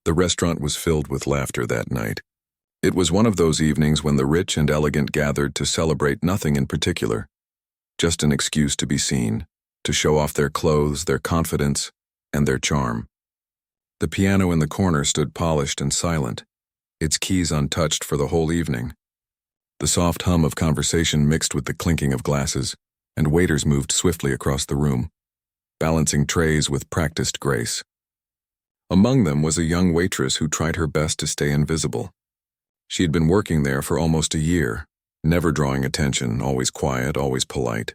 The restaurant was filled with laughter that night. It was one of those evenings when the rich and elegant gathered to celebrate nothing in particular, just an excuse to be seen, to show off their clothes, their confidence, and their charm. The piano in the corner stood polished and silent, its keys untouched for the whole evening. The soft hum of conversation mixed with the clinking of glasses, and waiters moved swiftly across the room, balancing trays with practiced grace. Among them was a young waitress who tried her best to stay invisible. She had been working there for almost a year, never drawing attention, always quiet, always polite.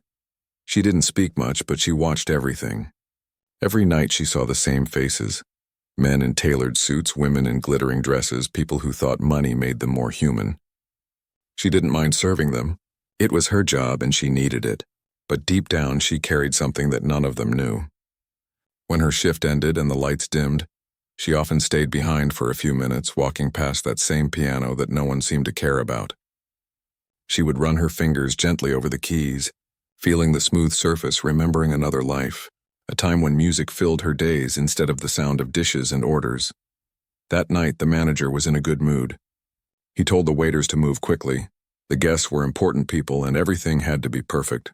She didn't speak much, but she watched everything. Every night she saw the same faces. Men in tailored suits, women in glittering dresses, people who thought money made them more human. She didn't mind serving them. It was her job and she needed it. But deep down she carried something that none of them knew. When her shift ended and the lights dimmed, she often stayed behind for a few minutes, walking past that same piano that no one seemed to care about. She would run her fingers gently over the keys, feeling the smooth surface, remembering another life, a time when music filled her days instead of the sound of dishes and orders. That night, the manager was in a good mood. He told the waiters to move quickly. The guests were important people and everything had to be perfect.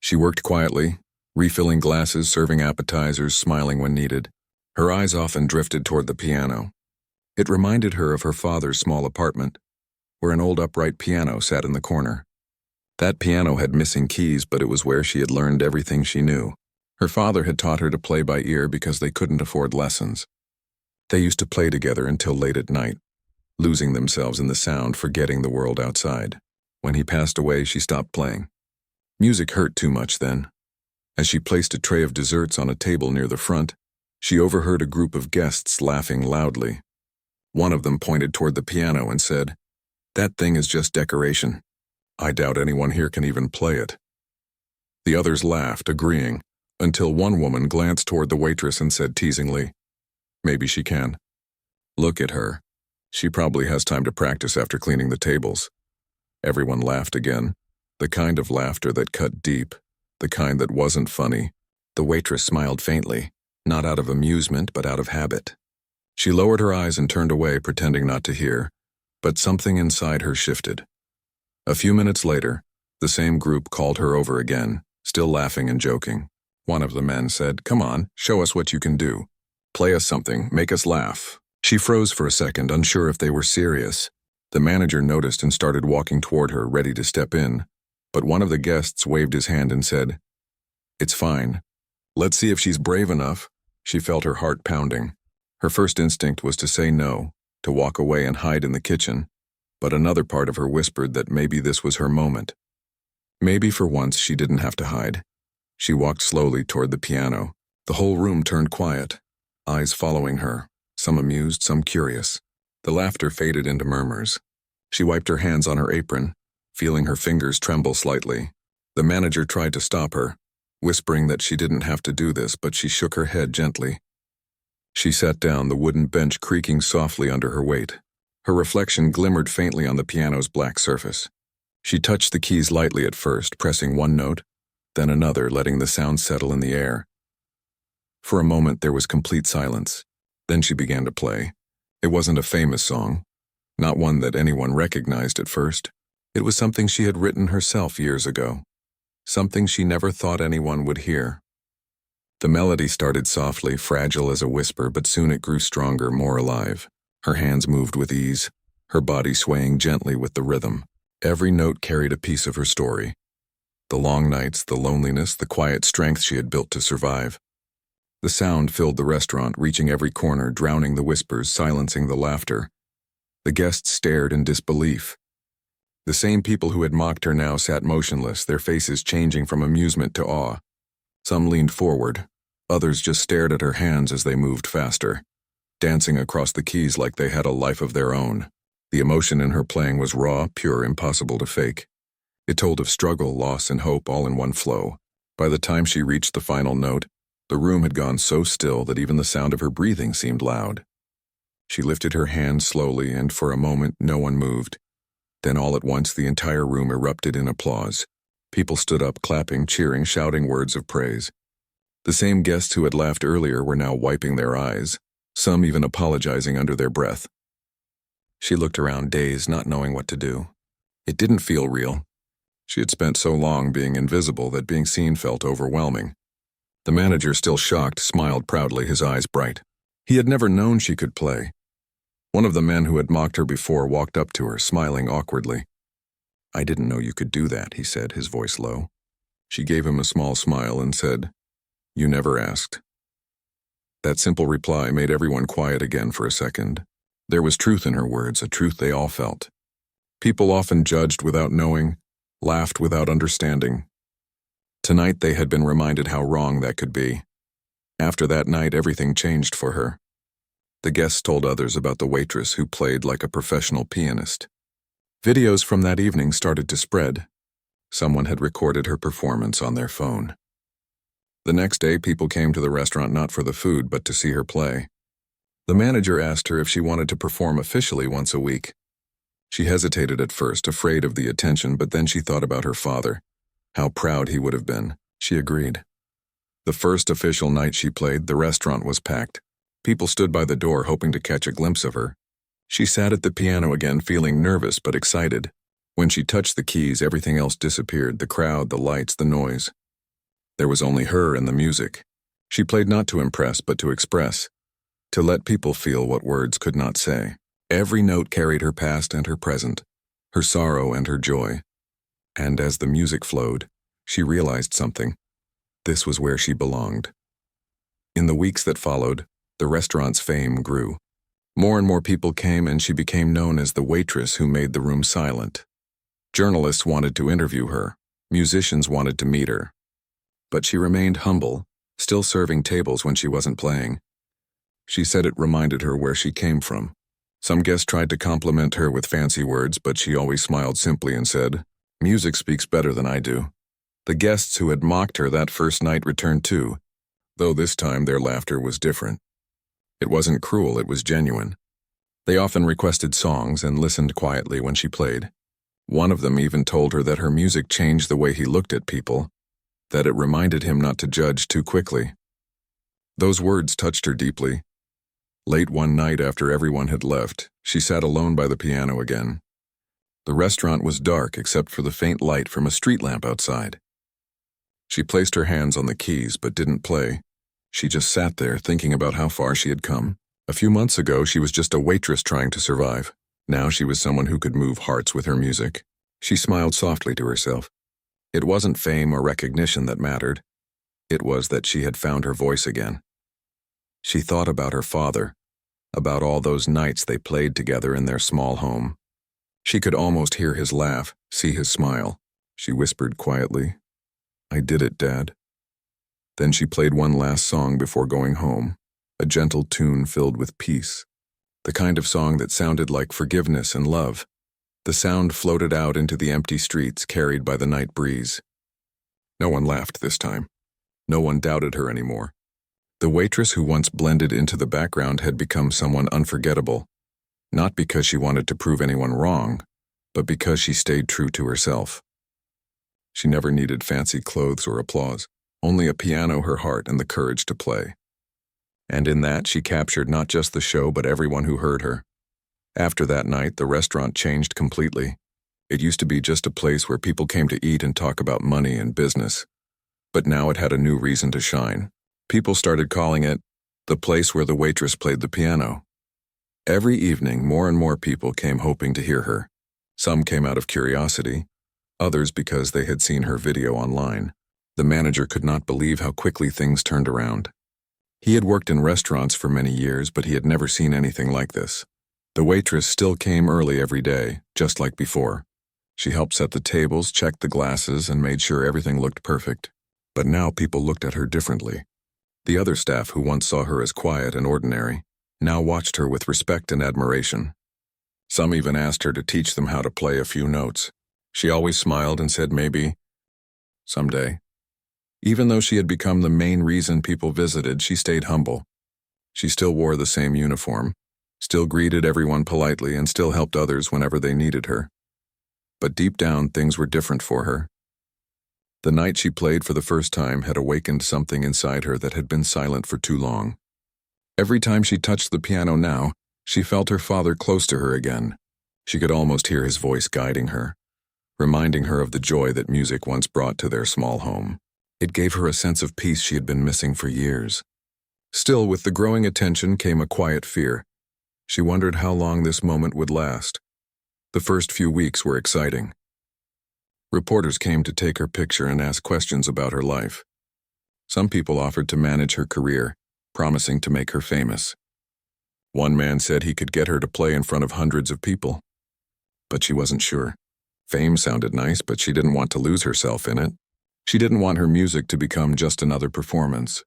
She worked quietly, refilling glasses, serving appetizers, smiling when needed. Her eyes often drifted toward the piano. It reminded her of her father's small apartment, where an old upright piano sat in the corner. That piano had missing keys, but it was where she had learned everything she knew. Her father had taught her to play by ear because they couldn't afford lessons. They used to play together until late at night, losing themselves in the sound, forgetting the world outside. When he passed away, she stopped playing. Music hurt too much then. As she placed a tray of desserts on a table near the front, she overheard a group of guests laughing loudly. One of them pointed toward the piano and said, "That thing is just decoration. I doubt anyone here can even play it." The others laughed, agreeing, until one woman glanced toward the waitress and said teasingly, "Maybe she can. Look at her. She probably has time to practice after cleaning the tables." Everyone laughed again, the kind of laughter that cut deep, the kind that wasn't funny. The waitress smiled faintly, not out of amusement but out of habit. She lowered her eyes and turned away, pretending not to hear, but something inside her shifted. A few minutes later, the same group called her over again, still laughing and joking. One of the men said, "Come on, show us what you can do. Play us something, make us laugh." She froze for a second, unsure if they were serious. The manager noticed and started walking toward her, ready to step in, but one of the guests waved his hand and said, "It's fine. Let's see if she's brave enough." She felt her heart pounding. Her first instinct was to say no, to walk away and hide in the kitchen, but another part of her whispered that maybe this was her moment. Maybe for once she didn't have to hide. She walked slowly toward the piano. The whole room turned quiet, eyes following her, some amused, some curious. The laughter faded into murmurs. She wiped her hands on her apron, feeling her fingers tremble slightly. The manager tried to stop her, whispering that she didn't have to do this, but she shook her head gently. She sat down, the wooden bench creaking softly under her weight. Her reflection glimmered faintly on the piano's black surface. She touched the keys lightly at first, pressing one note, then another, letting the sound settle in the air. For a moment there was complete silence. Then she began to play. It wasn't a famous song, not one that anyone recognized at first. It was something she had written herself years ago. Something she never thought anyone would hear. The melody started softly, fragile as a whisper, but soon it grew stronger, more alive. Her hands moved with ease, her body swaying gently with the rhythm. Every note carried a piece of her story. The long nights, the loneliness, the quiet strength she had built to survive. The sound filled the restaurant, reaching every corner, drowning the whispers, silencing the laughter. The guests stared in disbelief. The same people who had mocked her now sat motionless, their faces changing from amusement to awe. Some leaned forward. Others just stared at her hands as they moved faster, dancing across the keys like they had a life of their own. The emotion in her playing was raw, pure, impossible to fake. It told of struggle, loss, and hope all in one flow. By the time she reached the final note, the room had gone so still that even the sound of her breathing seemed loud. She lifted her hand slowly, and for a moment no one moved. Then all at once the entire room erupted in applause. People stood up, clapping, cheering, shouting words of praise. The same guests who had laughed earlier were now wiping their eyes, some even apologizing under their breath. She looked around, dazed, not knowing what to do. It didn't feel real. She had spent so long being invisible that being seen felt overwhelming. The manager, still shocked, smiled proudly, his eyes bright. He had never known she could play. One of the men who had mocked her before walked up to her, smiling awkwardly. "I didn't know you could do that," he said, his voice low. She gave him a small smile and said, "You never asked." That simple reply made everyone quiet again for a second. There was truth in her words, a truth they all felt. People often judged without knowing, laughed without understanding. Tonight they had been reminded how wrong that could be. After that night, everything changed for her. The guests told others about the waitress who played like a professional pianist. Videos from that evening started to spread. Someone had recorded her performance on their phone. The next day, people came to the restaurant not for the food, but to see her play. The manager asked her if she wanted to perform officially once a week. She hesitated at first, afraid of the attention, but then she thought about her father. How proud he would have been. She agreed. The first official night she played, the restaurant was packed. People stood by the door hoping to catch a glimpse of her. She sat at the piano again, feeling nervous but excited. When she touched the keys, everything else disappeared, the crowd, the lights, the noise. There was only her and the music. She played not to impress, but to express, to let people feel what words could not say. Every note carried her past and her present, her sorrow and her joy. And as the music flowed, she realized something. This was where she belonged. In the weeks that followed, the restaurant's fame grew. More and more people came, and she became known as the waitress who made the room silent. Journalists wanted to interview her. Musicians wanted to meet her. But she remained humble, still serving tables when she wasn't playing. She said it reminded her where she came from. Some guests tried to compliment her with fancy words, but she always smiled simply and said, "Music speaks better than I do." The guests who had mocked her that first night returned too, though this time their laughter was different. It wasn't cruel, it was genuine. They often requested songs and listened quietly when she played. One of them even told her that her music changed the way he looked at people, that it reminded him not to judge too quickly. Those words touched her deeply. Late one night after everyone had left, she sat alone by the piano again. The restaurant was dark except for the faint light from a street lamp outside. She placed her hands on the keys but didn't play. She just sat there thinking about how far she had come. A few months ago, she was just a waitress trying to survive. Now she was someone who could move hearts with her music. She smiled softly to herself. It wasn't fame or recognition that mattered. It was that she had found her voice again. She thought about her father, about all those nights they played together in their small home. She could almost hear his laugh, see his smile. She whispered quietly, "I did it, Dad." Then she played one last song before going home, a gentle tune filled with peace, the kind of song that sounded like forgiveness and love. The sound floated out into the empty streets, carried by the night breeze. No one laughed this time. No one doubted her anymore. The waitress who once blended into the background had become someone unforgettable, not because she wanted to prove anyone wrong, but because she stayed true to herself. She never needed fancy clothes or applause, only a piano, her heart, and the courage to play. And in that, she captured not just the show, but everyone who heard her. After that night, the restaurant changed completely. It used to be just a place where people came to eat and talk about money and business. But now it had a new reason to shine. People started calling it the place where the waitress played the piano. Every evening, more and more people came hoping to hear her. Some came out of curiosity, others because they had seen her video online. The manager could not believe how quickly things turned around. He had worked in restaurants for many years, but he had never seen anything like this. The waitress still came early every day, just like before. She helped set the tables, checked the glasses, and made sure everything looked perfect. But now people looked at her differently. The other staff who once saw her as quiet and ordinary now watched her with respect and admiration. Some even asked her to teach them how to play a few notes. She always smiled and said maybe, someday. Even though she had become the main reason people visited, she stayed humble. She still wore the same uniform, still greeted everyone politely, and still helped others whenever they needed her. But deep down, things were different for her. The night she played for the first time had awakened something inside her that had been silent for too long. Every time she touched the piano now, she felt her father close to her again. She could almost hear his voice guiding her, reminding her of the joy that music once brought to their small home. It gave her a sense of peace she had been missing for years. Still, with the growing attention came a quiet fear. She wondered how long this moment would last. The first few weeks were exciting. Reporters came to take her picture and ask questions about her life. Some people offered to manage her career, promising to make her famous. One man said he could get her to play in front of hundreds of people. But she wasn't sure. Fame sounded nice, but she didn't want to lose herself in it. She didn't want her music to become just another performance.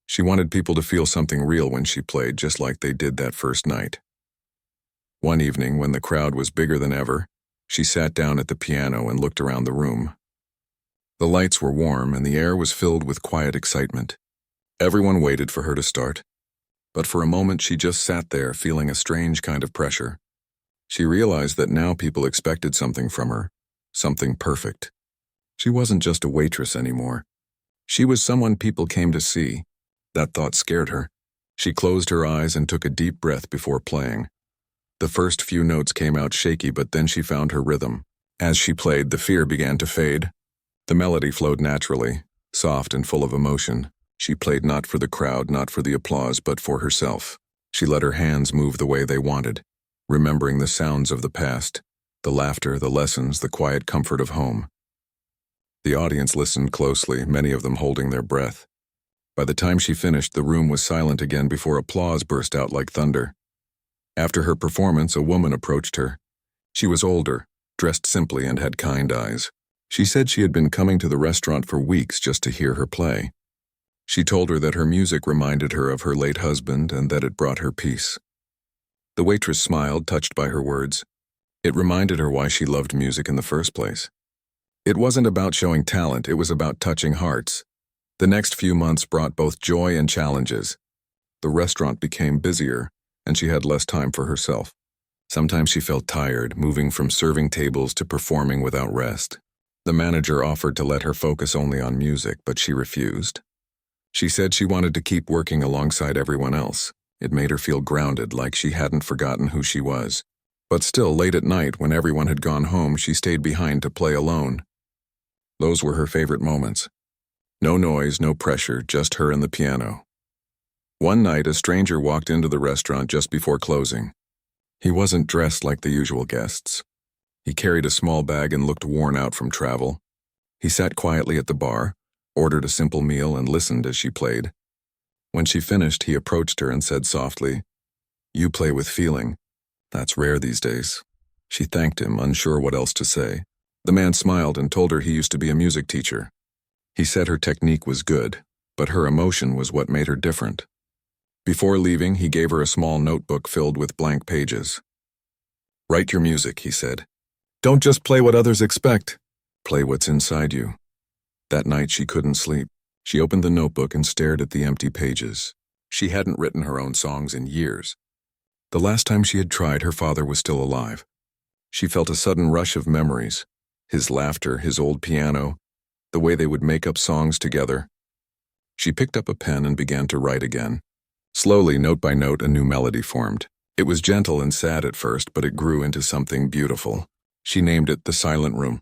She wanted people to feel something real when she played, just like they did that first night. One evening, when the crowd was bigger than ever, she sat down at the piano and looked around the room. The lights were warm and the air was filled with quiet excitement. Everyone waited for her to start. But for a moment she just sat there, feeling a strange kind of pressure. She realized that now people expected something from her, something perfect. She wasn't just a waitress anymore. She was someone people came to see. That thought scared her. She closed her eyes and took a deep breath before playing. The first few notes came out shaky, but then she found her rhythm. As she played, the fear began to fade. The melody flowed naturally, soft and full of emotion. She played not for the crowd, not for the applause, but for herself. She let her hands move the way they wanted, remembering the sounds of the past, the laughter, the lessons, the quiet comfort of home. The audience listened closely, many of them holding their breath. By the time she finished, the room was silent again before applause burst out like thunder. After her performance, a woman approached her. She was older, dressed simply, and had kind eyes. She said she had been coming to the restaurant for weeks just to hear her play. She told her that her music reminded her of her late husband and that it brought her peace. The waitress smiled, touched by her words. It reminded her why she loved music in the first place. It wasn't about showing talent, it was about touching hearts. The next few months brought both joy and challenges. The restaurant became busier, and she had less time for herself. Sometimes she felt tired, moving from serving tables to performing without rest. The manager offered to let her focus only on music, but she refused. She said she wanted to keep working alongside everyone else. It made her feel grounded, like she hadn't forgotten who she was. But still, late at night, when everyone had gone home, she stayed behind to play alone. Those were her favorite moments. No noise, no pressure, just her and the piano. One night, a stranger walked into the restaurant just before closing. He wasn't dressed like the usual guests. He carried a small bag and looked worn out from travel. He sat quietly at the bar, ordered a simple meal, and listened as she played. When she finished, he approached her and said softly, "You play with feeling. That's rare these days." She thanked him, unsure what else to say. The man smiled and told her he used to be a music teacher. He said her technique was good, but her emotion was what made her different. Before leaving, he gave her a small notebook filled with blank pages. "Write your music," he said. "Don't just play what others expect. Play what's inside you." That night she couldn't sleep. She opened the notebook and stared at the empty pages. She hadn't written her own songs in years. The last time she had tried, her father was still alive. She felt a sudden rush of memories. His laughter, his old piano, the way they would make up songs together. She picked up a pen and began to write again. Slowly, note by note, a new melody formed. It was gentle and sad at first, but it grew into something beautiful. She named it The Silent Room.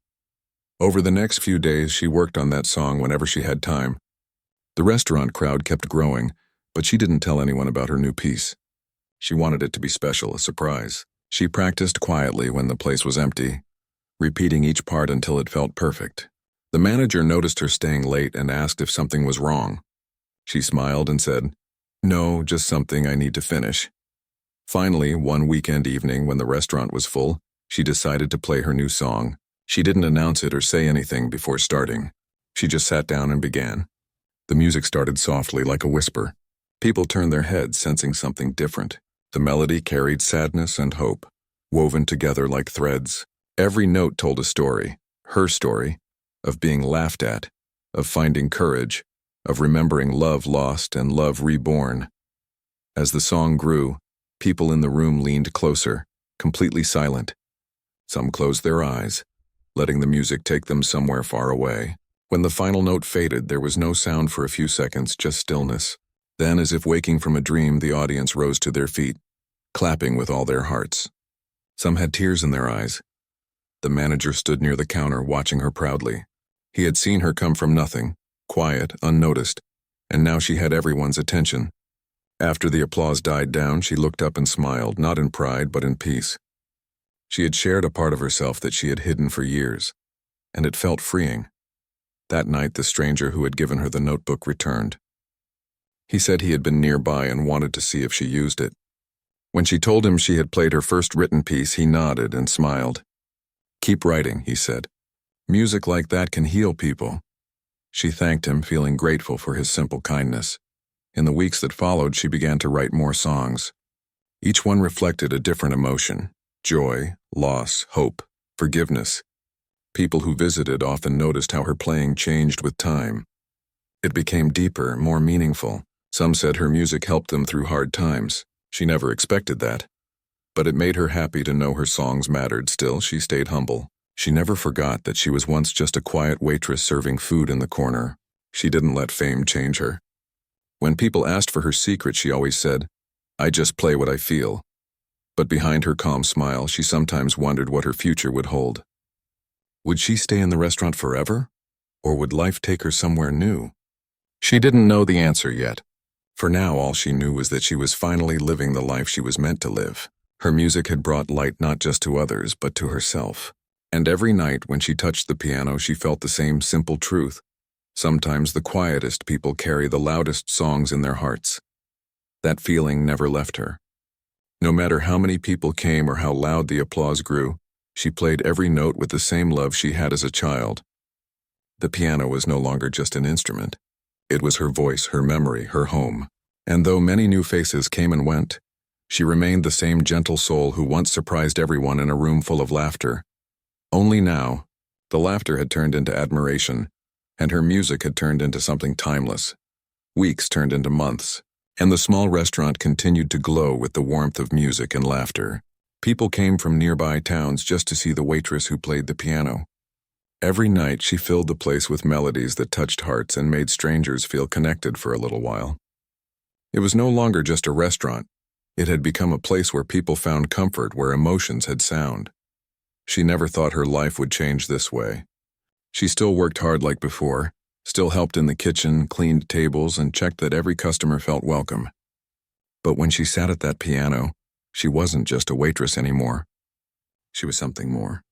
Over the next few days, she worked on that song whenever she had time. The restaurant crowd kept growing, but she didn't tell anyone about her new piece. She wanted it to be special, a surprise. She practiced quietly when the place was empty, repeating each part until it felt perfect. The manager noticed her staying late and asked if something was wrong. She smiled and said, "No, just something I need to finish." Finally, one weekend evening when the restaurant was full, she decided to play her new song. She didn't announce it or say anything before starting. She just sat down and began. The music started softly, like a whisper. People turned their heads, sensing something different. The melody carried sadness and hope, woven together like threads. Every note told a story, her story, of being laughed at, of finding courage, of remembering love lost and love reborn. As the song grew, people in the room leaned closer, completely silent. Some closed their eyes, letting the music take them somewhere far away. When the final note faded, there was no sound for a few seconds, just stillness. Then, as if waking from a dream, the audience rose to their feet, clapping with all their hearts. Some had tears in their eyes. The manager stood near the counter, watching her proudly. He had seen her come from nothing, quiet, unnoticed, and now she had everyone's attention. After the applause died down, she looked up and smiled, not in pride but in peace. She had shared a part of herself that she had hidden for years, and it felt freeing. That night, the stranger who had given her the notebook returned. He said he had been nearby and wanted to see if she used it. When she told him she had played her first written piece, he nodded and smiled. "Keep writing," he said. "Music like that can heal people." She thanked him, feeling grateful for his simple kindness. In the weeks that followed, she began to write more songs. Each one reflected a different emotion: joy, loss, hope, forgiveness. People who visited often noticed how her playing changed with time. It became deeper, more meaningful. Some said her music helped them through hard times. She never expected that. But it made her happy to know her songs mattered. Still, she stayed humble. She never forgot that she was once just a quiet waitress serving food in the corner. She didn't let fame change her. When people asked for her secret, she always said, "I just play what I feel." But behind her calm smile, she sometimes wondered what her future would hold. Would she stay in the restaurant forever? Or would life take her somewhere new? She didn't know the answer yet. For now, all she knew was that she was finally living the life she was meant to live. Her music had brought light not just to others, but to herself. And every night when she touched the piano, she felt the same simple truth. Sometimes the quietest people carry the loudest songs in their hearts. That feeling never left her. No matter how many people came or how loud the applause grew, she played every note with the same love she had as a child. The piano was no longer just an instrument. It was her voice, her memory, her home. And though many new faces came and went, she remained the same gentle soul who once surprised everyone in a room full of laughter. Only now, the laughter had turned into admiration, and her music had turned into something timeless. Weeks turned into months, and the small restaurant continued to glow with the warmth of music and laughter. People came from nearby towns just to see the waitress who played the piano. Every night she filled the place with melodies that touched hearts and made strangers feel connected for a little while. It was no longer just a restaurant. It had become a place where people found comfort, where emotions had sound. She never thought her life would change this way. She still worked hard like before, still helped in the kitchen, cleaned tables, and checked that every customer felt welcome. But when she sat at that piano, she wasn't just a waitress anymore. She was something more.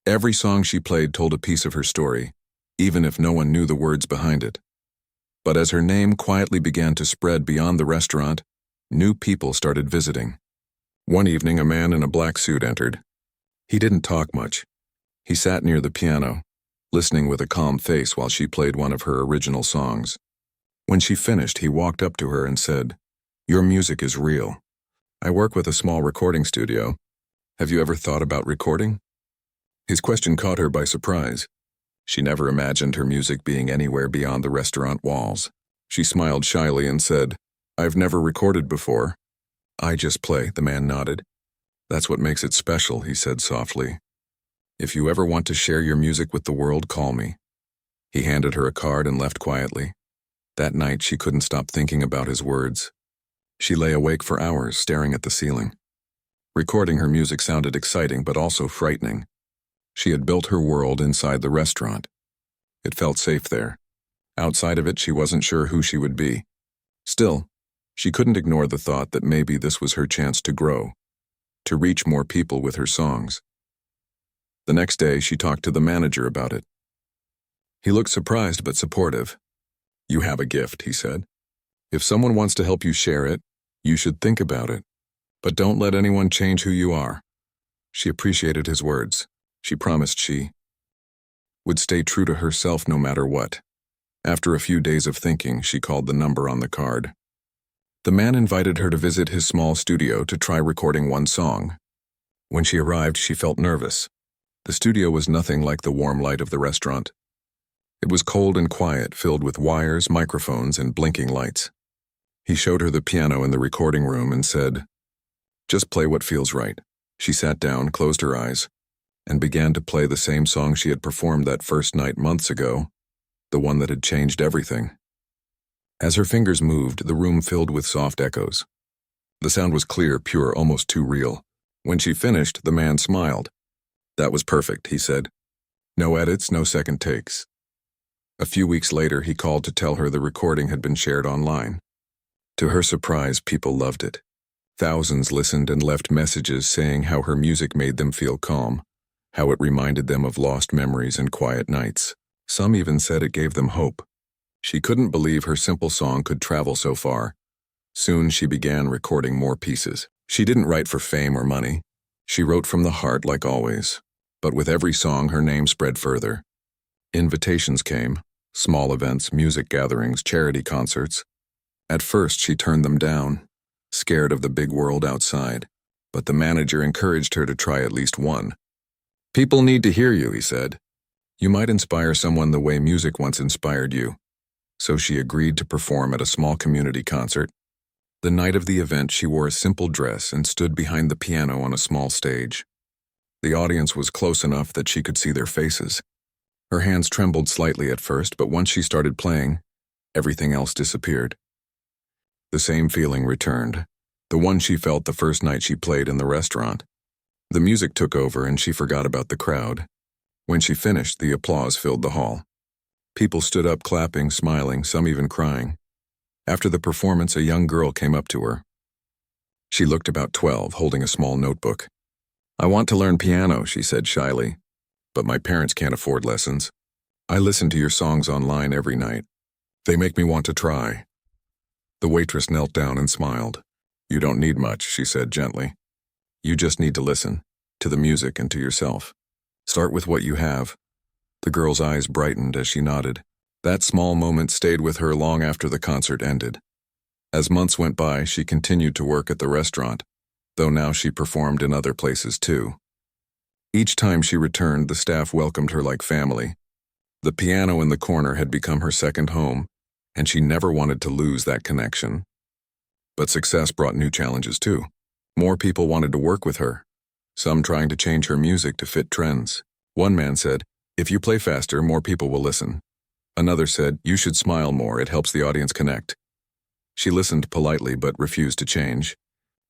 Every song she played told a piece of her story, even if no one knew the words behind it. But as her name quietly began to spread beyond the restaurant, new people started visiting. One evening, a man in a black suit entered. He didn't talk much. He sat near the piano, listening with a calm face while she played one of her original songs. When she finished, he walked up to her and said, "Your music is real. I work with a small recording studio. Have you ever thought about recording?" His question caught her by surprise. She never imagined her music being anywhere beyond the restaurant walls. She smiled shyly and said, "I've never recorded before." "I just play," the man nodded. "That's what makes it special," he said softly. "If you ever want to share your music with the world, call me." He handed her a card and left quietly. That night, she couldn't stop thinking about his words. She lay awake for hours, staring at the ceiling. Recording her music sounded exciting but also frightening. She had built her world inside the restaurant. It felt safe there. Outside of it, she wasn't sure who she would be. Still, she couldn't ignore the thought that maybe this was her chance to grow, to reach more people with her songs. The next day, she talked to the manager about it. He looked surprised but supportive. "You have a gift," he said. "If someone wants to help you share it, you should think about it. But don't let anyone change who you are." She appreciated his words. She promised she would stay true to herself no matter what. After a few days of thinking, she called the number on the card. The man invited her to visit his small studio to try recording one song. When she arrived, she felt nervous. The studio was nothing like the warm light of the restaurant. It was cold and quiet, filled with wires, microphones, and blinking lights. He showed her the piano in the recording room and said, "Just play what feels right." She sat down, closed her eyes, and began to play the same song she had performed that first night months ago, the one that had changed everything. As her fingers moved, the room filled with soft echoes. The sound was clear, pure, almost too real. When she finished, the man smiled. "That was perfect," he said. "No edits, no second takes." A few weeks later, he called to tell her the recording had been shared online. To her surprise, people loved it. Thousands listened and left messages saying how her music made them feel calm, how it reminded them of lost memories and quiet nights. Some even said it gave them hope. She couldn't believe her simple song could travel so far. Soon she began recording more pieces. She didn't write for fame or money. She wrote from the heart like always. But with every song, her name spread further. Invitations came, small events, music gatherings, charity concerts. At first, she turned them down, scared of the big world outside. But the manager encouraged her to try at least one. "People need to hear you," he said. "You might inspire someone the way music once inspired you." So she agreed to perform at a small community concert. The night of the event, she wore a simple dress and stood behind the piano on a small stage. The audience was close enough that she could see their faces. Her hands trembled slightly at first, but once she started playing, everything else disappeared. The same feeling returned, the one she felt the first night she played in the restaurant. The music took over and she forgot about the crowd. When she finished, the applause filled the hall. People stood up clapping, smiling, some even crying. After the performance, a young girl came up to her. She looked about 12, holding a small notebook. "I want to learn piano," she said shyly, "but my parents can't afford lessons. I listen to your songs online every night. They make me want to try." The waitress knelt down and smiled. "You don't need much," she said gently. "You just need to listen, to the music and to yourself. Start with what you have." The girl's eyes brightened as she nodded. That small moment stayed with her long after the concert ended. As months went by, she continued to work at the restaurant, though now she performed in other places too. Each time she returned, the staff welcomed her like family. The piano in the corner had become her second home, and she never wanted to lose that connection. But success brought new challenges too. More people wanted to work with her, some trying to change her music to fit trends. One man said, "If you play faster, more people will listen." Another said, "You should smile more, it helps the audience connect." She listened politely but refused to change.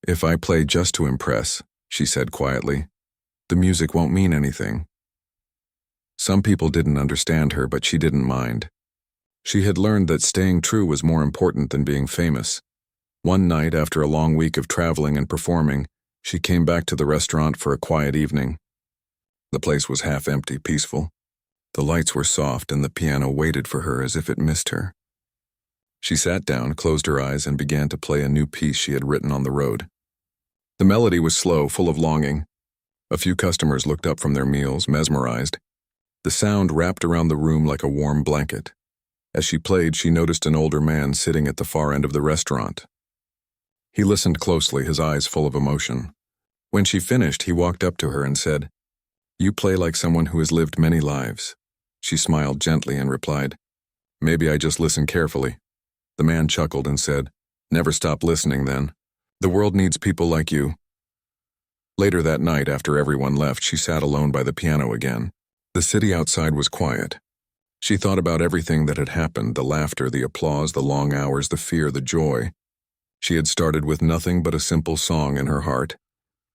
"If I play just to impress," she said quietly, "the music won't mean anything." Some people didn't understand her, but she didn't mind. She had learned that staying true was more important than being famous. One night, after a long week of traveling and performing, she came back to the restaurant for a quiet evening. The place was half empty, peaceful. The lights were soft and the piano waited for her as if it missed her. She sat down, closed her eyes, and began to play a new piece she had written on the road. The melody was slow, full of longing. A few customers looked up from their meals, mesmerized. The sound wrapped around the room like a warm blanket. As she played, she noticed an older man sitting at the far end of the restaurant. He listened closely, his eyes full of emotion. When she finished, he walked up to her and said, "You play like someone who has lived many lives." She smiled gently and replied, "Maybe I just listen carefully." The man chuckled and said, "Never stop listening then. The world needs people like you." Later that night, after everyone left, she sat alone by the piano again. The city outside was quiet. She thought about everything that had happened, the laughter, the applause, the long hours, the fear, the joy. She had started with nothing but a simple song in her heart,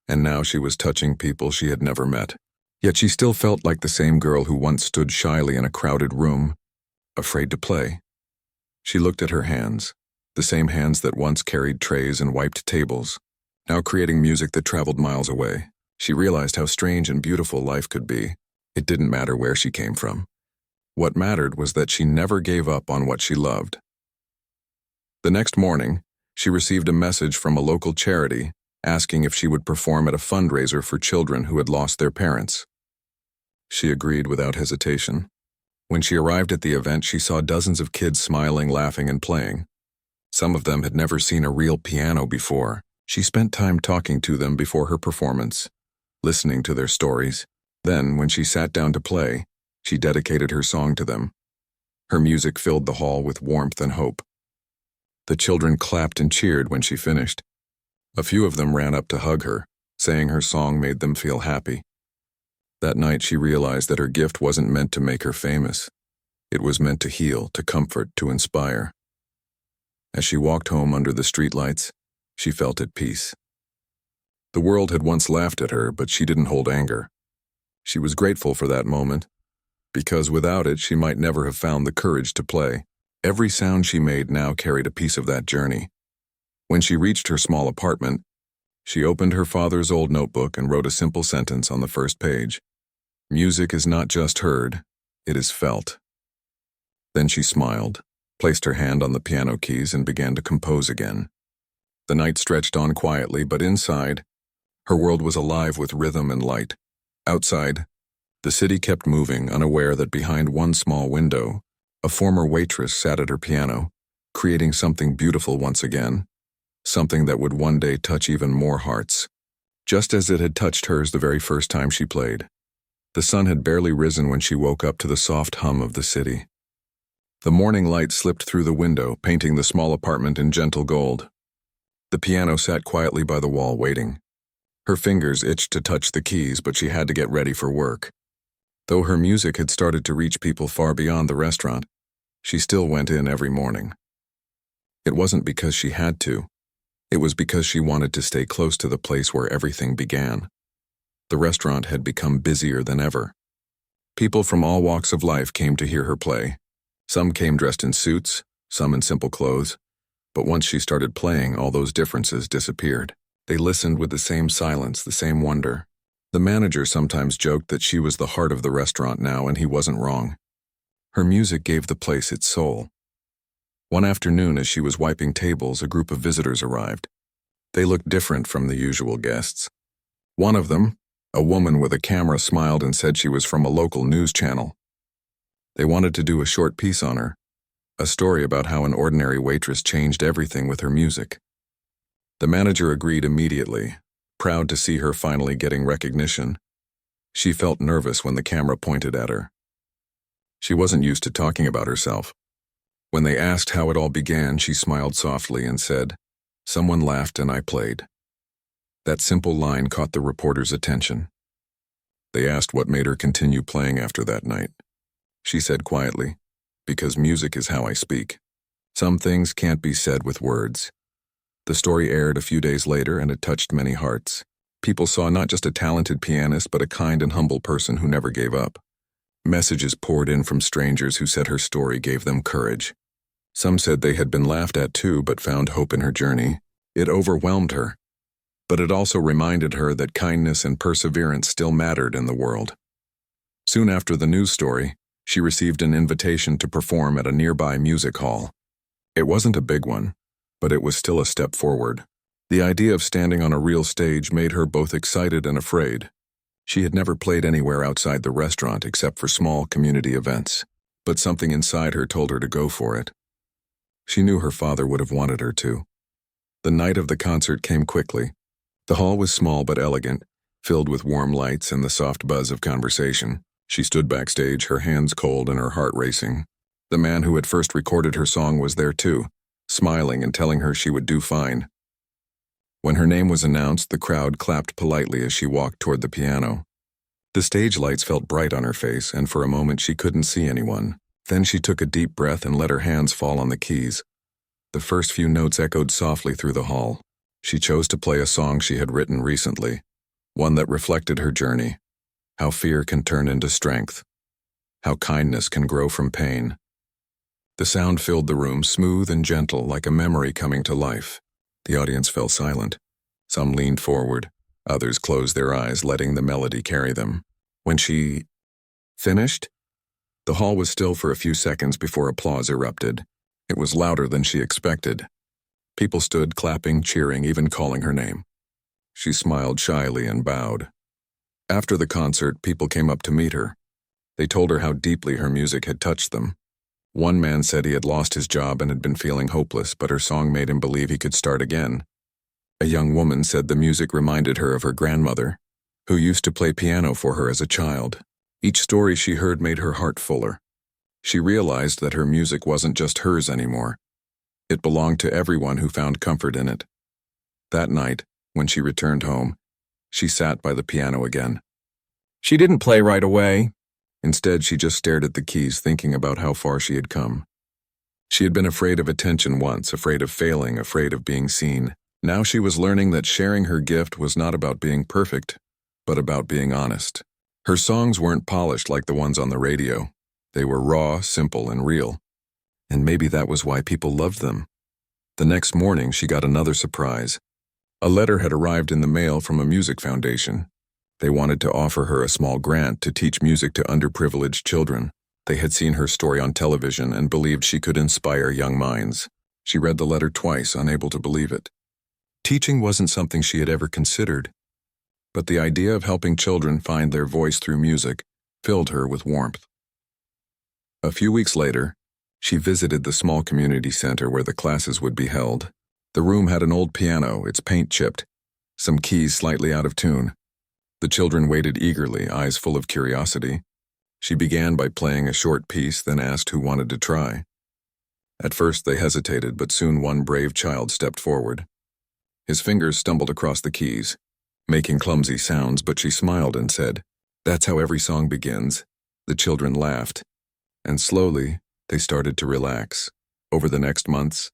and now she was touching people she had never met. Yet she still felt like the same girl who once stood shyly in a crowded room, afraid to play. She looked at her hands, the same hands that once carried trays and wiped tables, now creating music that traveled miles away. She realized how strange and beautiful life could be. It didn't matter where she came from. What mattered was that she never gave up on what she loved. The next morning, she received a message from a local charity asking if she would perform at a fundraiser for children who had lost their parents. She agreed without hesitation. When she arrived at the event, she saw dozens of kids smiling, laughing, and playing. Some of them had never seen a real piano before. She spent time talking to them before her performance, listening to their stories. Then, when she sat down to play, she dedicated her song to them. Her music filled the hall with warmth and hope. The children clapped and cheered when she finished. A few of them ran up to hug her, saying her song made them feel happy. That night she realized that her gift wasn't meant to make her famous. It was meant to heal, to comfort, to inspire. As she walked home under the streetlights, she felt at peace. The world had once laughed at her, but she didn't hold anger. She was grateful for that moment, because without it she might never have found the courage to play. Every sound she made now carried a piece of that journey. When she reached her small apartment, she opened her father's old notebook and wrote a simple sentence on the first page. Music is not just heard, it is felt. Then she smiled, placed her hand on the piano keys and began to compose again. The night stretched on quietly, but inside, her world was alive with rhythm and light. Outside, the city kept moving, unaware that behind one small window, a former waitress sat at her piano, creating something beautiful once again, something that would one day touch even more hearts, just as it had touched hers the very first time she played. The sun had barely risen when she woke up to the soft hum of the city. The morning light slipped through the window, painting the small apartment in gentle gold. The piano sat quietly by the wall, waiting. Her fingers itched to touch the keys, but she had to get ready for work. Though her music had started to reach people far beyond the restaurant, she still went in every morning. It wasn't because she had to. It was because she wanted to stay close to the place where everything began. The restaurant had become busier than ever. People from all walks of life came to hear her play. Some came dressed in suits, some in simple clothes. But once she started playing, all those differences disappeared. They listened with the same silence, the same wonder. The manager sometimes joked that she was the heart of the restaurant now, and he wasn't wrong. Her music gave the place its soul. One afternoon, as she was wiping tables, a group of visitors arrived. They looked different from the usual guests. One of them, a woman with a camera, smiled and said she was from a local news channel. They wanted to do a short piece on her, a story about how an ordinary waitress changed everything with her music. The manager agreed immediately, proud to see her finally getting recognition. She felt nervous when the camera pointed at her. She wasn't used to talking about herself. When they asked how it all began, she smiled softly and said, "Someone laughed and I played." That simple line caught the reporter's attention. They asked what made her continue playing after that night. She said quietly, "Because music is how I speak. Some things can't be said with words." The story aired a few days later, and it touched many hearts. People saw not just a talented pianist, but a kind and humble person who never gave up. Messages poured in from strangers who said her story gave them courage. Some said they had been laughed at too, but found hope in her journey. It overwhelmed her, but it also reminded her that kindness and perseverance still mattered in the world. Soon after the news story, she received an invitation to perform at a nearby music hall. It wasn't a big one, but it was still a step forward. The idea of standing on a real stage made her both excited and afraid. She had never played anywhere outside the restaurant except for small community events, but something inside her told her to go for it. She knew her father would have wanted her to. The night of the concert came quickly. The hall was small but elegant, filled with warm lights and the soft buzz of conversation. She stood backstage, her hands cold and her heart racing. The man who had first recorded her song was there too, smiling and telling her she would do fine. When her name was announced, the crowd clapped politely as she walked toward the piano. The stage lights felt bright on her face, and for a moment she couldn't see anyone. Then she took a deep breath and let her hands fall on the keys. The first few notes echoed softly through the hall. She chose to play a song she had written recently, one that reflected her journey, how fear can turn into strength, how kindness can grow from pain. The sound filled the room, smooth and gentle, like a memory coming to life. The audience fell silent. Some leaned forward, others closed their eyes, letting the melody carry them. When she finished, the hall was still for a few seconds before applause erupted. It was louder than she expected. People stood clapping, cheering, even calling her name. She smiled shyly and bowed. After the concert, people came up to meet her. They told her how deeply her music had touched them. One man said he had lost his job and had been feeling hopeless, but her song made him believe he could start again. A young woman said the music reminded her of her grandmother, who used to play piano for her as a child. Each story she heard made her heart fuller. She realized that her music wasn't just hers anymore. It belonged to everyone who found comfort in it. That night, when she returned home, she sat by the piano again. She didn't play right away. Instead, she just stared at the keys, thinking about how far she had come. She had been afraid of attention once, afraid of failing, afraid of being seen. Now she was learning that sharing her gift was not about being perfect, but about being honest. Her songs weren't polished like the ones on the radio. They were raw, simple, and real. And maybe that was why people loved them. The next morning, she got another surprise. A letter had arrived in the mail from a music foundation. They wanted to offer her a small grant to teach music to underprivileged children. They had seen her story on television and believed she could inspire young minds. She read the letter twice, unable to believe it. Teaching wasn't something she had ever considered, but the idea of helping children find their voice through music filled her with warmth. A few weeks later, she visited the small community center where the classes would be held. The room had an old piano, its paint chipped, some keys slightly out of tune. The children waited eagerly, eyes full of curiosity. She began by playing a short piece, then asked who wanted to try. At first they hesitated, but soon one brave child stepped forward. His fingers stumbled across the keys, making clumsy sounds, but she smiled and said, "That's how every song begins." The children laughed, and slowly they started to relax. Over the next months,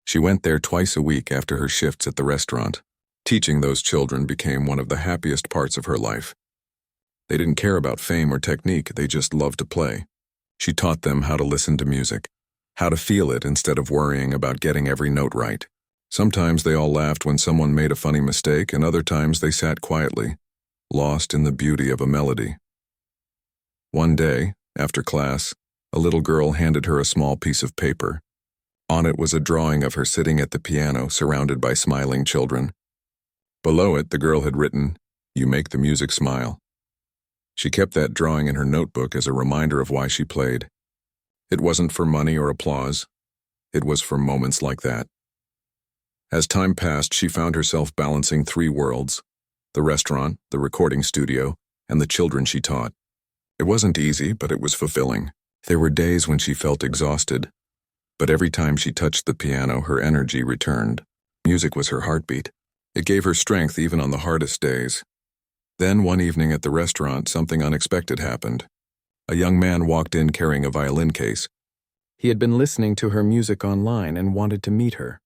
she went there twice a week after her shifts at the restaurant. Teaching those children became one of the happiest parts of her life. They didn't care about fame or technique, they just loved to play. She taught them how to listen to music, how to feel it instead of worrying about getting every note right. Sometimes they all laughed when someone made a funny mistake, and other times they sat quietly, lost in the beauty of a melody. One day, after class, a little girl handed her a small piece of paper. On it was a drawing of her sitting at the piano, surrounded by smiling children. Below it, the girl had written, "You make the music smile." She kept that drawing in her notebook as a reminder of why she played. It wasn't for money or applause. It was for moments like that. As time passed, she found herself balancing three worlds: the restaurant, the recording studio, and the children she taught. It wasn't easy, but it was fulfilling. There were days when she felt exhausted, but every time she touched the piano, her energy returned. Music was her heartbeat. It gave her strength even on the hardest days. Then one evening at the restaurant, something unexpected happened. A young man walked in carrying a violin case. He had been listening to her music online and wanted to meet her.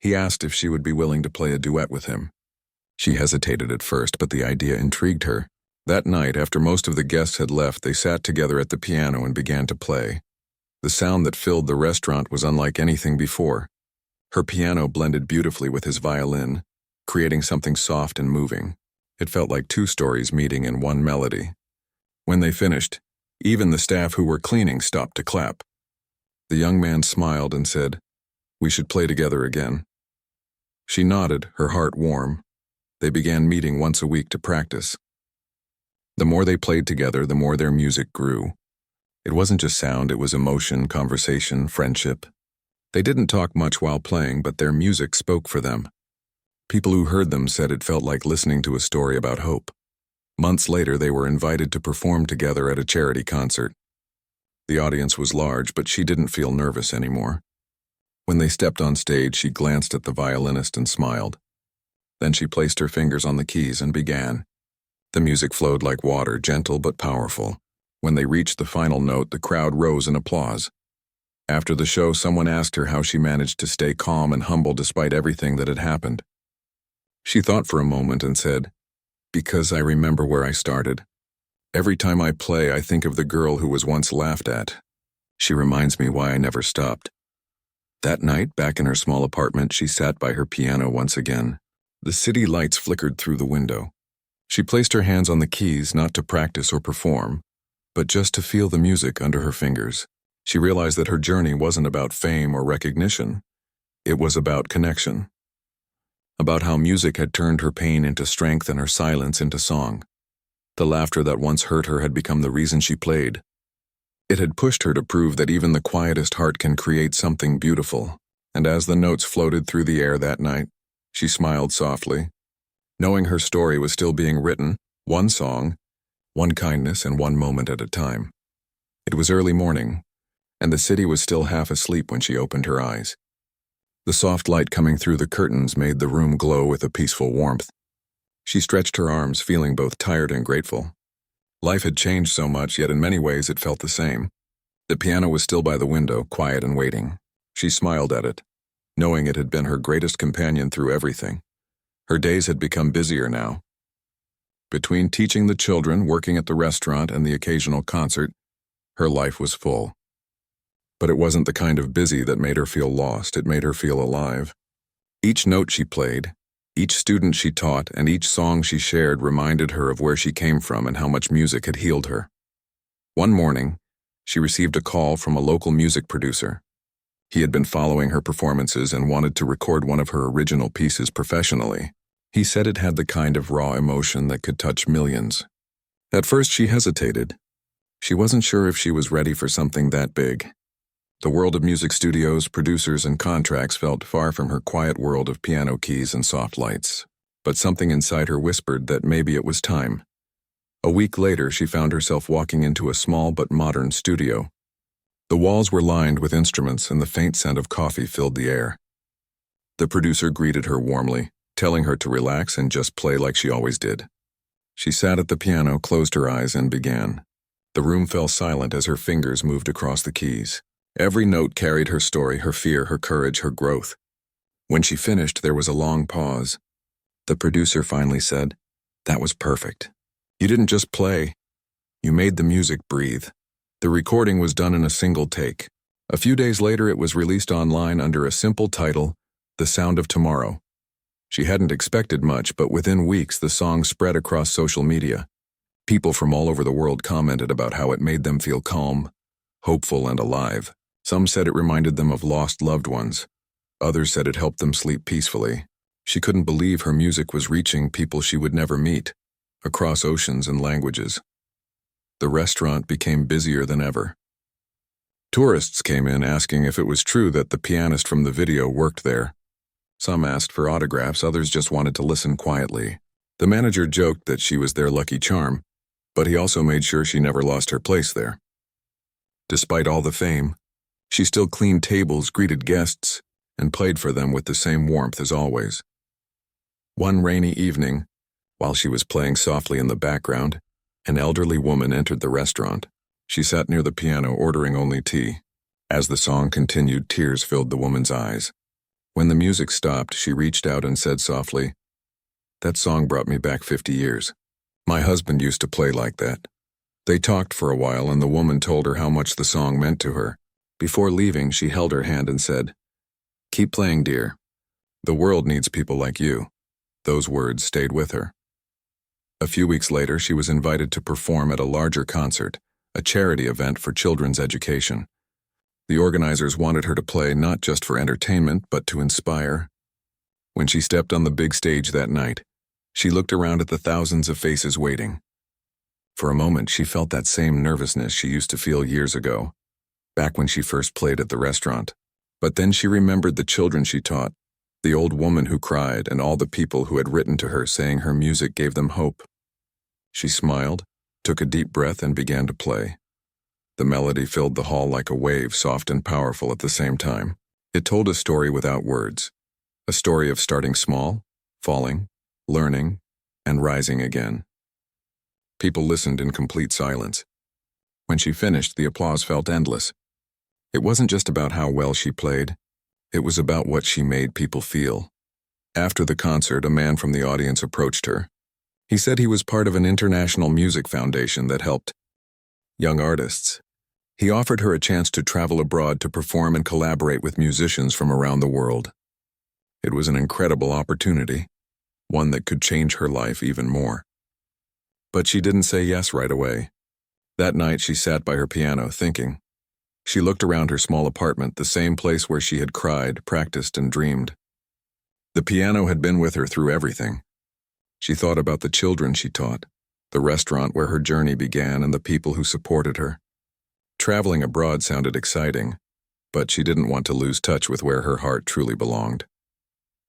He asked if she would be willing to play a duet with him. She hesitated at first, but the idea intrigued her. That night, after most of the guests had left, they sat together at the piano and began to play. The sound that filled the restaurant was unlike anything before. Her piano blended beautifully with his violin, creating something soft and moving. It felt like two stories meeting in one melody. When they finished, even the staff who were cleaning stopped to clap. The young man smiled and said, "We should play together again." She nodded, her heart warm. They began meeting once a week to practice. The more they played together, the more their music grew. It wasn't just sound, it was emotion, conversation, friendship. They didn't talk much while playing, but their music spoke for them. People who heard them said it felt like listening to a story about hope. Months later, they were invited to perform together at a charity concert. The audience was large, but she didn't feel nervous anymore. When they stepped on stage, she glanced at the violinist and smiled. Then she placed her fingers on the keys and began. The music flowed like water, gentle but powerful. When they reached the final note, the crowd rose in applause. After the show, someone asked her how she managed to stay calm and humble despite everything that had happened. She thought for a moment and said, "Because I remember where I started. Every time I play, I think of the girl who was once laughed at. She reminds me why I never stopped." That night, back in her small apartment, she sat by her piano once again. The city lights flickered through the window. She placed her hands on the keys, not to practice or perform, but just to feel the music under her fingers. She realized that her journey wasn't about fame or recognition. It was about connection. About how music had turned her pain into strength and her silence into song. The laughter that once hurt her had become the reason she played. It had pushed her to prove that even the quietest heart can create something beautiful. And as the notes floated through the air that night, she smiled softly, knowing her story was still being written, one song, one kindness, and one moment at a time. It was early morning, and the city was still half asleep when she opened her eyes. The soft light coming through the curtains made the room glow with a peaceful warmth. She stretched her arms, feeling both tired and grateful. Life had changed so much, yet in many ways it felt the same. The piano was still by the window, quiet and waiting. She smiled at it, knowing it had been her greatest companion through everything. Her days had become busier now. Between teaching the children, working at the restaurant, and the occasional concert, her life was full. But it wasn't the kind of busy that made her feel lost. It made her feel alive. Each note she played, each student she taught, and each song she shared reminded her of where she came from and how much music had healed her. One morning, she received a call from a local music producer. He had been following her performances and wanted to record one of her original pieces professionally. He said it had the kind of raw emotion that could touch millions. At first she hesitated. She wasn't sure if she was ready for something that big. The world of music studios, producers, and contracts felt far from her quiet world of piano keys and soft lights. But something inside her whispered that maybe it was time. A week later, she found herself walking into a small but modern studio. The walls were lined with instruments and the faint scent of coffee filled the air. The producer greeted her warmly, telling her to relax and just play like she always did. She sat at the piano, closed her eyes, and began. The room fell silent as her fingers moved across the keys. Every note carried her story, her fear, her courage, her growth. When she finished, there was a long pause. The producer finally said, "That was perfect. You didn't just play. You made the music breathe." The recording was done in a single take. A few days later, it was released online under a simple title, "The Sound of Tomorrow." She hadn't expected much, but within weeks, the song spread across social media. People from all over the world commented about how it made them feel calm, hopeful, and alive. Some said it reminded them of lost loved ones. Others said it helped them sleep peacefully. She couldn't believe her music was reaching people she would never meet, across oceans and languages. The restaurant became busier than ever. Tourists came in asking if it was true that the pianist from the video worked there. Some asked for autographs, others just wanted to listen quietly. The manager joked that she was their lucky charm, but he also made sure she never lost her place there. Despite all the fame, she still cleaned tables, greeted guests, and played for them with the same warmth as always. One rainy evening, while she was playing softly in the background, an elderly woman entered the restaurant. She sat near the piano, ordering only tea. As the song continued, tears filled the woman's eyes. When the music stopped, she reached out and said softly, "That song brought me back 50 years. My husband used to play like that." They talked for a while, and the woman told her how much the song meant to her. Before leaving, she held her hand and said, "Keep playing, dear. The world needs people like you." Those words stayed with her. A few weeks later, she was invited to perform at a larger concert, a charity event for children's education. The organizers wanted her to play not just for entertainment, but to inspire. When she stepped on the big stage that night, she looked around at the thousands of faces waiting. For a moment, she felt that same nervousness she used to feel years ago, back when she first played at the restaurant. But then she remembered the children she taught, the old woman who cried, and all the people who had written to her saying her music gave them hope. She smiled, took a deep breath, and began to play. The melody filled the hall like a wave, soft and powerful at the same time. It told a story without words, a story of starting small, falling, learning, and rising again. People listened in complete silence. When she finished, the applause felt endless. It wasn't just about how well she played. It was about what she made people feel. After the concert, a man from the audience approached her. He said he was part of an international music foundation that helped young artists. He offered her a chance to travel abroad to perform and collaborate with musicians from around the world. It was an incredible opportunity, one that could change her life even more. But she didn't say yes right away. That night, she sat by her piano, thinking. She looked around her small apartment, the same place where she had cried, practiced, and dreamed. The piano had been with her through everything. She thought about the children she taught, the restaurant where her journey began, and the people who supported her. Traveling abroad sounded exciting, but she didn't want to lose touch with where her heart truly belonged.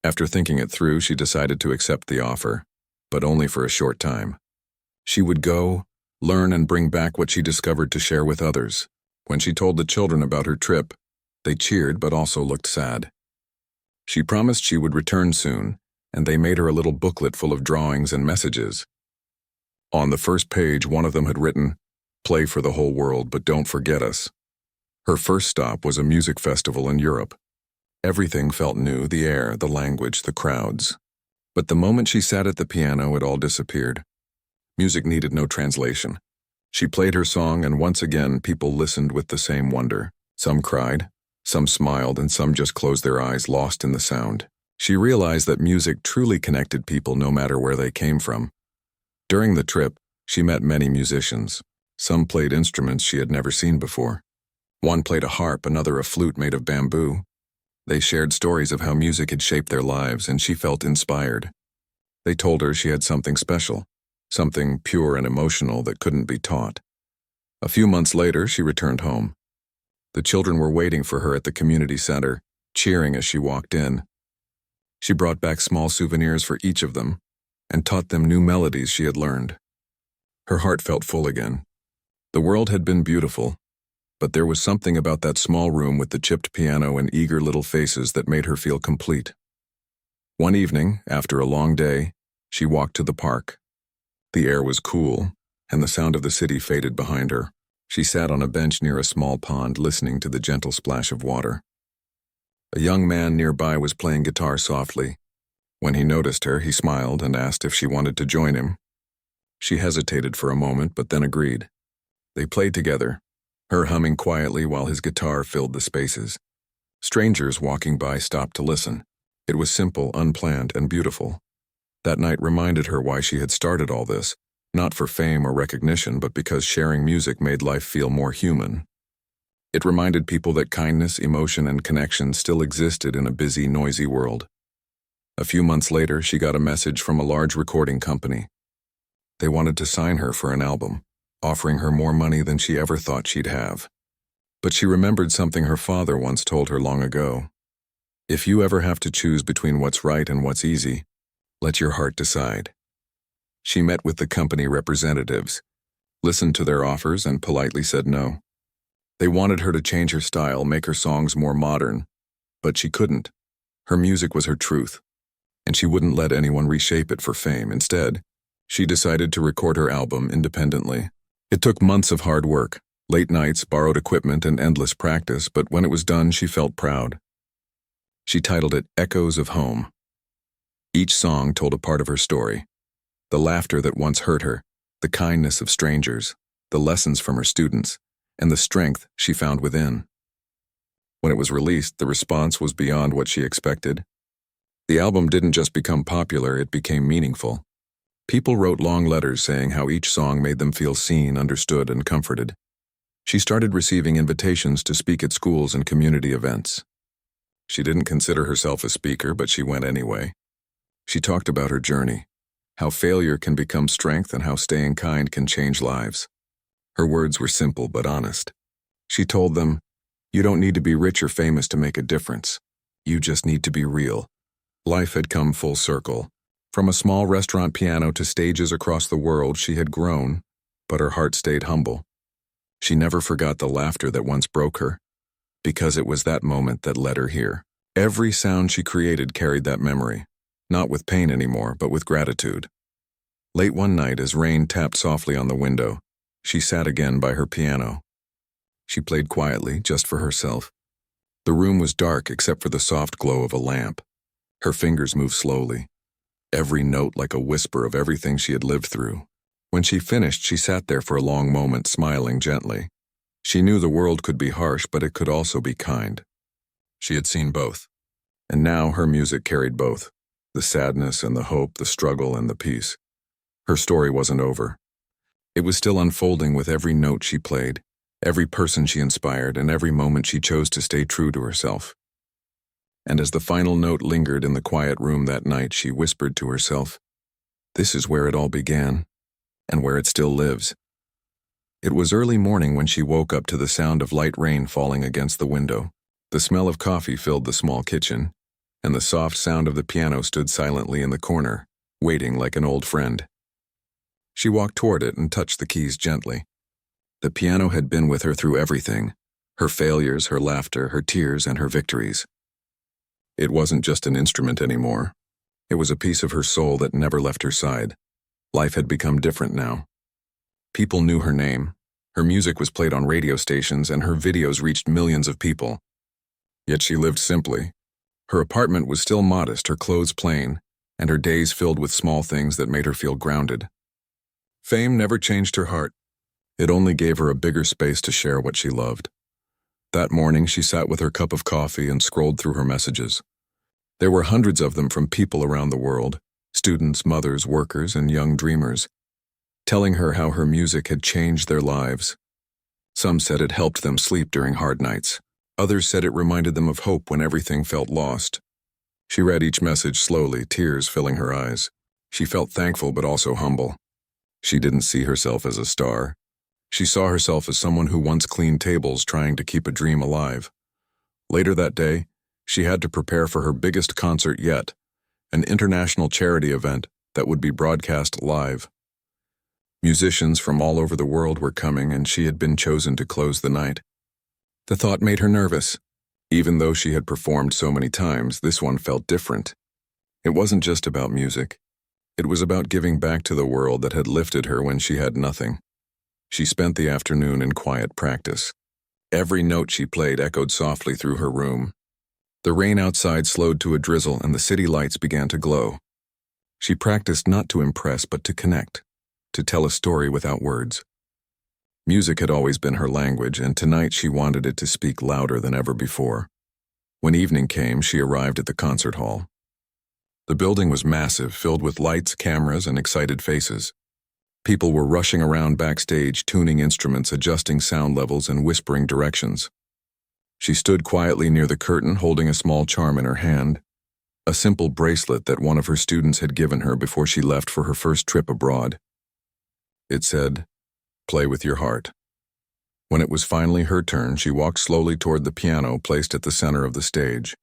After thinking it through, she decided to accept the offer, but only for a short time. She would go, learn, and bring back what she discovered to share with others. When she told the children about her trip, they cheered but also looked sad. She promised she would return soon, and they made her a little booklet full of drawings and messages. On the first page, one of them had written, "Play for the whole world, but don't forget us." Her first stop was a music festival in Europe. Everything felt new, the air, the language, the crowds. But the moment she sat at the piano, it all disappeared. Music needed no translation. She played her song, and once again, people listened with the same wonder. Some cried, some smiled, and some just closed their eyes, lost in the sound. She realized that music truly connected people no matter where they came from. During the trip, she met many musicians. Some played instruments she had never seen before. One played a harp, another a flute made of bamboo. They shared stories of how music had shaped their lives, and she felt inspired. They told her she had something special, something pure and emotional that couldn't be taught. A few months later, she returned home. The children were waiting for her at the community center, cheering as she walked in. She brought back small souvenirs for each of them and taught them new melodies she had learned. Her heart felt full again. The world had been beautiful, but there was something about that small room with the chipped piano and eager little faces that made her feel complete. One evening, after a long day, she walked to the park. The air was cool, and the sound of the city faded behind her. She sat on a bench near a small pond, listening to the gentle splash of water. A young man nearby was playing guitar softly. When he noticed her, he smiled and asked if she wanted to join him. She hesitated for a moment, but then agreed. They played together, her humming quietly while his guitar filled the spaces. Strangers walking by stopped to listen. It was simple, unplanned, and beautiful. That night reminded her why she had started all this, not for fame or recognition, but because sharing music made life feel more human. It reminded people that kindness, emotion, and connection still existed in a busy, noisy world. A few months later, she got a message from a large recording company. They wanted to sign her for an album, offering her more money than she ever thought she'd have. But she remembered something her father once told her long ago. If you ever have to choose between what's right and what's easy, let your heart decide. She met with the company representatives, listened to their offers, and politely said no. They wanted her to change her style, make her songs more modern, but she couldn't. Her music was her truth, and she wouldn't let anyone reshape it for fame. Instead, she decided to record her album independently. It took months of hard work, late nights, borrowed equipment, and endless practice, but when it was done, she felt proud. She titled it Echoes of Home. Each song told a part of her story. The laughter that once hurt her, the kindness of strangers, the lessons from her students, and the strength she found within. When it was released, the response was beyond what she expected. The album didn't just become popular, it became meaningful. People wrote long letters saying how each song made them feel seen, understood, and comforted. She started receiving invitations to speak at schools and community events. She didn't consider herself a speaker, but she went anyway. She talked about her journey, how failure can become strength and how staying kind can change lives. Her words were simple but honest. She told them, "You don't need to be rich or famous to make a difference. You just need to be real." Life had come full circle. From a small restaurant piano to stages across the world, she had grown, but her heart stayed humble. She never forgot the laughter that once broke her, because it was that moment that led her here. Every sound she created carried that memory, not with pain anymore, but with gratitude. Late one night, as rain tapped softly on the window, she sat again by her piano. She played quietly, just for herself. The room was dark except for the soft glow of a lamp. Her fingers moved slowly, every note like a whisper of everything she had lived through. When she finished, she sat there for a long moment, smiling gently. She knew the world could be harsh, but it could also be kind. She had seen both, and now her music carried both, the sadness and the hope, the struggle and the peace. Her story wasn't over. It was still unfolding with every note she played, every person she inspired, and every moment she chose to stay true to herself. And as the final note lingered in the quiet room that night, she whispered to herself, "This is where it all began, and where it still lives." It was early morning when she woke up to the sound of light rain falling against the window. The smell of coffee filled the small kitchen, and the soft sound of the piano stood silently in the corner, waiting like an old friend. She walked toward it and touched the keys gently. The piano had been with her through everything, her failures, her laughter, her tears, and her victories. It wasn't just an instrument anymore. It was a piece of her soul that never left her side. Life had become different now. People knew her name, Her music was played on radio stations and her videos reached millions of people. Yet she lived simply. Her apartment was still modest, her clothes plain, and her days filled with small things that made her feel grounded. Fame never changed her heart. It only gave her a bigger space to share what she loved. That morning, she sat with her cup of coffee and scrolled through her messages. There were hundreds of them from people around the world, students, mothers, workers, and young dreamers, telling her how her music had changed their lives. Some said it helped them sleep during hard nights. Others said it reminded them of hope when everything felt lost. She read each message slowly, tears filling her eyes. She felt thankful but also humble. She didn't see herself as a star. She saw herself as someone who once cleaned tables trying to keep a dream alive. Later that day, she had to prepare for her biggest concert yet, an international charity event that would be broadcast live. Musicians from all over the world were coming, and she had been chosen to close the night. The thought made her nervous. Even though she had performed so many times, this one felt different. It wasn't just about music. It was about giving back to the world that had lifted her when she had nothing. She spent the afternoon in quiet practice. Every note she played echoed softly through her room. The rain outside slowed to a drizzle and the city lights began to glow. She practiced not to impress but to connect, to tell a story without words. Music had always been her language, and tonight she wanted it to speak louder than ever before. When evening came, she arrived at the concert hall. The building was massive, filled with lights, cameras, and excited faces. People were rushing around backstage, tuning instruments, adjusting sound levels, and whispering directions. She stood quietly near the curtain, holding a small charm in her hand, a simple bracelet that one of her students had given her before she left for her first trip abroad. It said, "Play with your heart." When it was finally her turn, she walked slowly toward the piano placed at the center of the stage.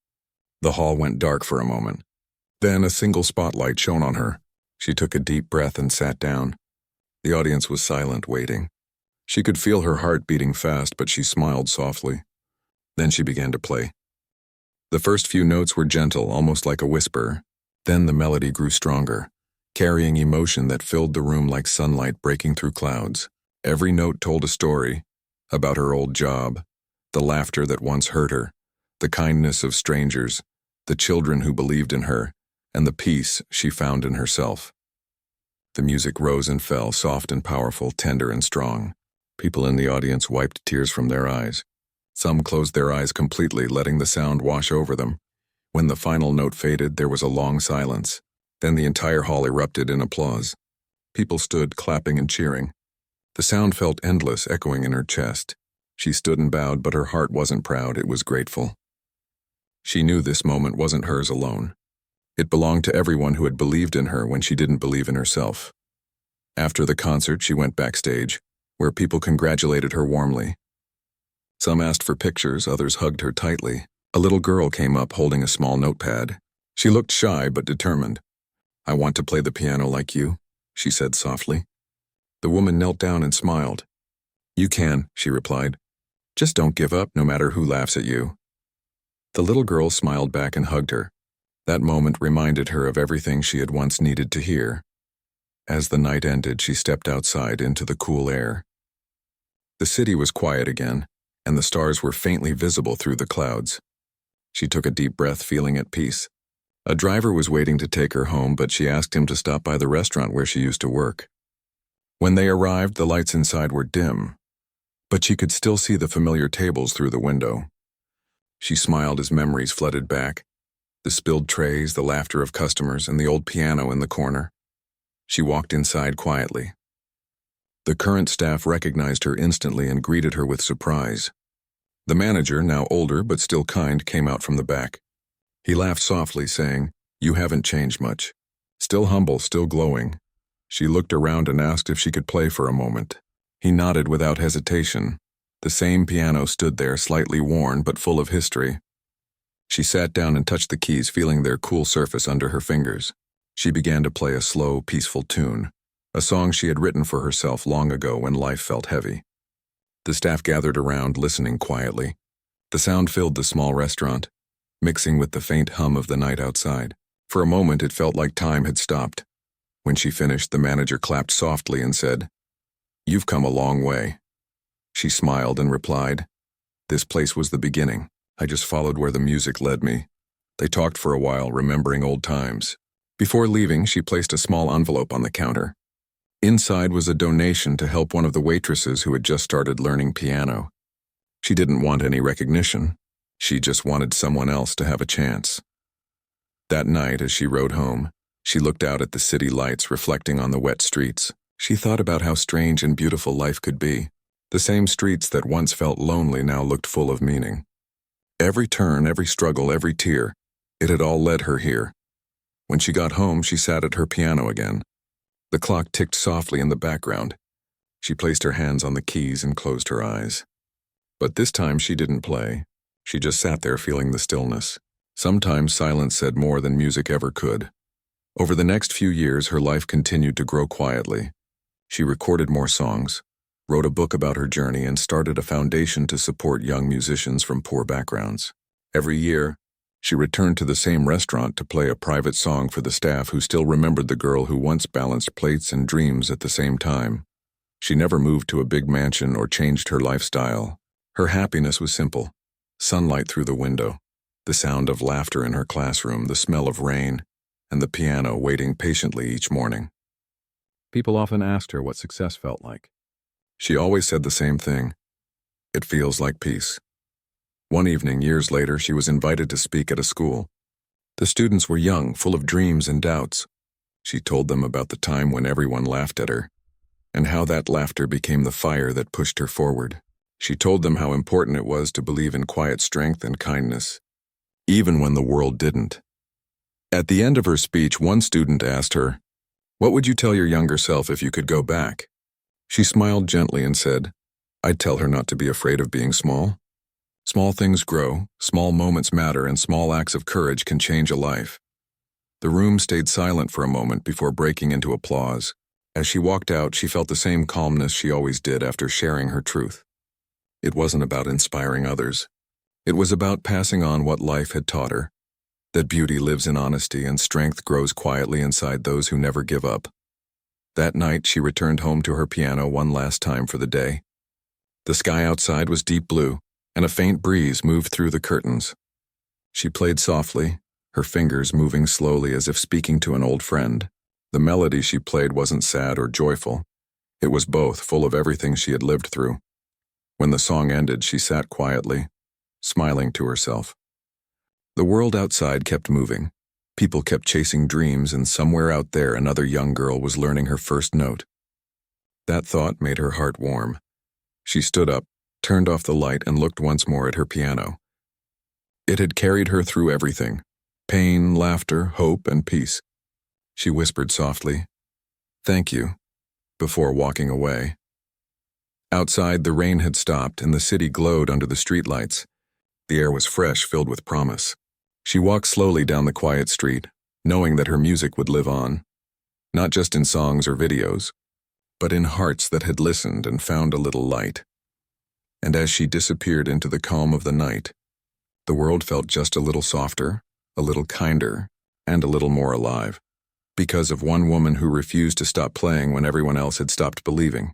The hall went dark for a moment. Then a single spotlight shone on her. She took a deep breath and sat down. The audience was silent, waiting. She could feel her heart beating fast, but she smiled softly. Then she began to play. The first few notes were gentle, almost like a whisper. Then the melody grew stronger, carrying emotion that filled the room like sunlight breaking through clouds. Every note told a story about her old job, the laughter that once hurt her, the kindness of strangers, the children who believed in her, and the peace she found in herself. The music rose and fell, soft and powerful, tender and strong. People in the audience wiped tears from their eyes. Some closed their eyes completely, letting the sound wash over them. When the final note faded, there was a long silence. Then the entire hall erupted in applause. People stood, clapping and cheering. The sound felt endless, echoing in her chest. She stood and bowed, but her heart wasn't proud, it was grateful. She knew this moment wasn't hers alone. It belonged to everyone who had believed in her when she didn't believe in herself. After the concert, she went backstage, where people congratulated her warmly. Some asked for pictures, others hugged her tightly. A little girl came up holding a small notepad. She looked shy but determined. "I want to play the piano like you," she said softly. The woman knelt down and smiled. "You can," she replied. "Just don't give up, no matter who laughs at you." The little girl smiled back and hugged her. That moment reminded her of everything she had once needed to hear. As the night ended, she stepped outside into the cool air. The city was quiet again, and the stars were faintly visible through the clouds. She took a deep breath, feeling at peace. A driver was waiting to take her home, but she asked him to stop by the restaurant where she used to work. When they arrived, the lights inside were dim, but she could still see the familiar tables through the window. She smiled as memories flooded back. The spilled trays, the laughter of customers, and the old piano in the corner. She walked inside quietly. The current staff recognized her instantly and greeted her with surprise. The manager, now older but still kind, came out from the back. He laughed softly, saying, "You haven't changed much. Still humble, still glowing." She looked around and asked if she could play for a moment. He nodded without hesitation. The same piano stood there, slightly worn but full of history. She sat down and touched the keys, feeling their cool surface under her fingers. She began to play a slow, peaceful tune, a song she had written for herself long ago when life felt heavy. The staff gathered around, listening quietly. The sound filled the small restaurant, mixing with the faint hum of the night outside. For a moment, it felt like time had stopped. When she finished, the manager clapped softly and said, "You've come a long way." She smiled and replied, "This place was the beginning. I just followed where the music led me." They talked for a while, remembering old times. Before leaving, she placed a small envelope on the counter. Inside was a donation to help one of the waitresses who had just started learning piano. She didn't want any recognition. She just wanted someone else to have a chance. That night, as she rode home, she looked out at the city lights reflecting on the wet streets. She thought about how strange and beautiful life could be. The same streets that once felt lonely now looked full of meaning. Every turn, every struggle, every tear, it had all led her here. When she got home, she sat at her piano again. The clock ticked softly in the background. She placed her hands on the keys and closed her eyes. But this time she didn't play. She just sat there feeling the stillness. Sometimes silence said more than music ever could. Over the next few years, her life continued to grow quietly. She recorded more songs, wrote a book about her journey, and started a foundation to support young musicians from poor backgrounds. Every year, she returned to the same restaurant to play a private song for the staff who still remembered the girl who once balanced plates and dreams at the same time. She never moved to a big mansion or changed her lifestyle. Her happiness was simple: sunlight through the window, the sound of laughter in her classroom, the smell of rain, and the piano waiting patiently each morning. People often asked her what success felt like. She always said the same thing: "It feels like peace." One evening, years later, she was invited to speak at a school. The students were young, full of dreams and doubts. She told them about the time when everyone laughed at her, and how that laughter became the fire that pushed her forward. She told them how important it was to believe in quiet strength and kindness, even when the world didn't. At the end of her speech, one student asked her, "What would you tell your younger self if you could go back?" She smiled gently and said, "I'd tell her not to be afraid of being small. Small things grow, small moments matter, and small acts of courage can change a life." The room stayed silent for a moment before breaking into applause. As she walked out, she felt the same calmness she always did after sharing her truth. It wasn't about inspiring others. It was about passing on what life had taught her, that beauty lives in honesty and strength grows quietly inside those who never give up. That night, she returned home to her piano one last time for the day. The sky outside was deep blue, and a faint breeze moved through the curtains. She played softly, her fingers moving slowly as if speaking to an old friend. The melody she played wasn't sad or joyful. It was both, full of everything she had lived through. When the song ended, she sat quietly, smiling to herself. The world outside kept moving. People kept chasing dreams, and somewhere out there another young girl was learning her first note. That thought made her heart warm. She stood up, turned off the light, and looked once more at her piano. It had carried her through everything: pain, laughter, hope, and peace. She whispered softly, "Thank you," before walking away. Outside, the rain had stopped, and the city glowed under the streetlights. The air was fresh, filled with promise. She walked slowly down the quiet street, knowing that her music would live on, not just in songs or videos, but in hearts that had listened and found a little light. And as she disappeared into the calm of the night, the world felt just a little softer, a little kinder, and a little more alive, because of one woman who refused to stop playing when everyone else had stopped believing.